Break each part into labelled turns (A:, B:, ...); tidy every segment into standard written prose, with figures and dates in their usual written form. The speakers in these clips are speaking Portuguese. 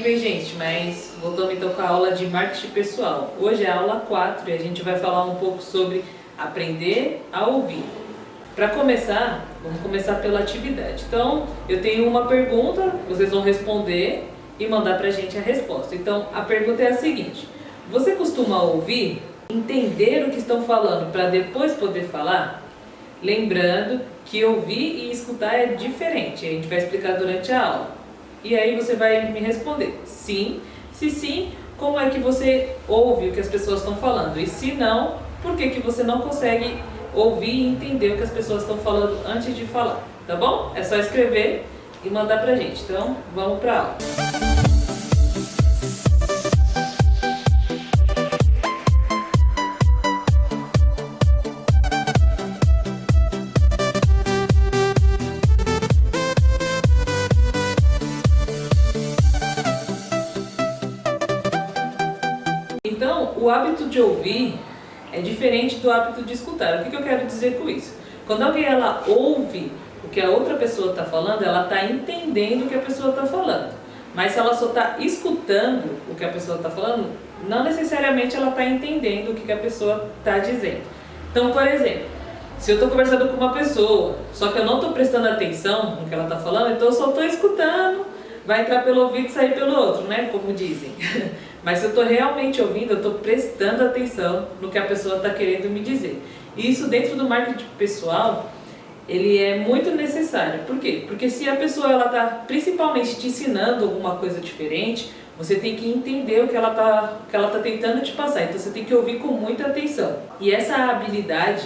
A: tempo, hein, gente? Mas voltamos então com a aula de marketing pessoal. Hoje é a aula 4 e a gente vai falar um pouco sobre aprender a ouvir. Para começar, vamos começar pela atividade. Então, eu tenho uma pergunta, vocês vão responder e mandar pra gente a resposta. Então, a pergunta é a seguinte: você costuma ouvir, entender o que estão falando para depois poder falar? Lembrando que ouvir e escutar é diferente, a gente vai explicar durante a aula. E aí você vai me responder sim. Se sim, como é que você ouve o que as pessoas estão falando? E se não, por que você não consegue ouvir e entender o que as pessoas estão falando antes de falar? Tá bom? É só escrever e mandar pra gente. Então, vamos pra aula. Então, o hábito de ouvir é diferente do hábito de escutar. O que eu quero dizer com isso? Quando alguém ela ouve o que a outra pessoa está falando, ela está entendendo o que a pessoa está falando. Mas se ela só está escutando o que a pessoa está falando, não necessariamente ela está entendendo o que a pessoa está dizendo. Então, por exemplo, se eu estou conversando com uma pessoa, só que eu não estou prestando atenção no que ela está falando, então eu só estou escutando, vai entrar pelo ouvido e sair pelo outro, né? Como dizem. Mas se eu estou realmente ouvindo, eu estou prestando atenção no que a pessoa está querendo me dizer. E isso dentro do marketing pessoal, ele é muito necessário. Por quê? Porque se a pessoa está principalmente te ensinando alguma coisa diferente, você tem que entender o que ela tá tentando te passar. Então você tem que ouvir com muita atenção. E essa habilidade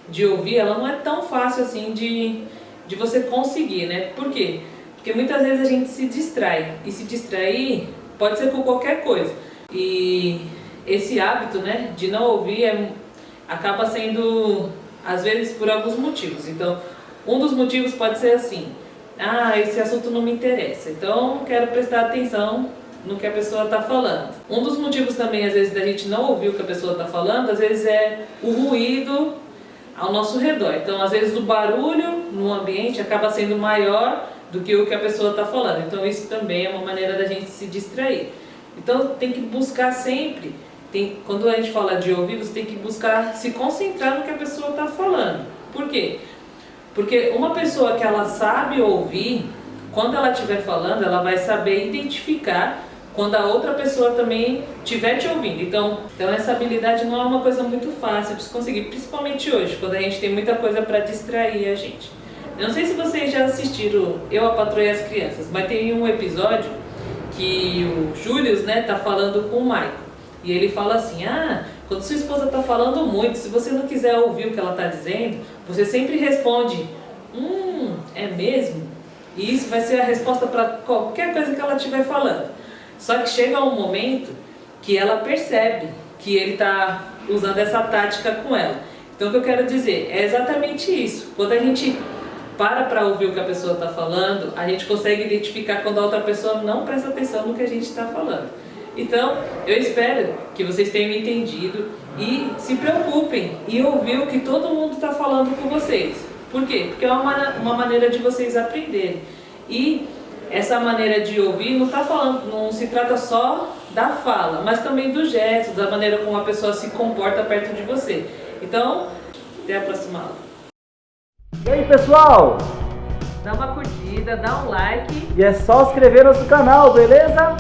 A: de ouvir, ela não é tão fácil assim de você conseguir, né? Por quê? Porque muitas vezes a gente se distrai. E se distrair pode ser com qualquer coisa. E esse hábito, né, de não ouvir acaba sendo, às vezes, por alguns motivos. Então, um dos motivos pode ser assim: esse assunto não me interessa, então não quero prestar atenção no que a pessoa está falando. Um dos motivos também, às vezes, da gente não ouvir o que a pessoa está falando, às vezes é o ruído ao nosso redor. Então, às vezes, o barulho no ambiente acaba sendo maior do que o que a pessoa está falando. Então, isso também é uma maneira da gente se distrair. Então tem que buscar sempre, quando a gente fala de ouvir, você tem que buscar se concentrar no que a pessoa está falando. Por quê? Porque uma pessoa que ela sabe ouvir, quando ela estiver falando, ela vai saber identificar quando a outra pessoa também estiver te ouvindo. Então essa habilidade não é uma coisa muito fácil de se conseguir, principalmente hoje, quando a gente tem muita coisa para distrair a gente. Eu não sei se vocês já assistiram Eu, a Patroa e as Crianças, mas tem um episódio que o Július, né, tá falando com o Michael. E ele fala assim: quando sua esposa tá falando muito, se você não quiser ouvir o que ela tá dizendo, você sempre responde: é mesmo? E isso vai ser a resposta para qualquer coisa que ela estiver falando. Só que chega um momento que ela percebe que ele tá usando essa tática com ela. Então o que eu quero dizer é exatamente isso. Quando a gente para ouvir o que a pessoa está falando, a gente consegue identificar quando a outra pessoa não presta atenção no que a gente está falando. Então, eu espero que vocês tenham entendido e se preocupem em ouvir o que todo mundo está falando com vocês. Por quê? Porque é uma maneira de vocês aprenderem. E essa maneira de ouvir não se trata só da fala, mas também do gesto, da maneira como a pessoa se comporta perto de você. Então, até a próxima aula.
B: E aí, pessoal?
A: Dá uma curtida, dá um like.
B: E é só se inscrever no nosso canal, beleza?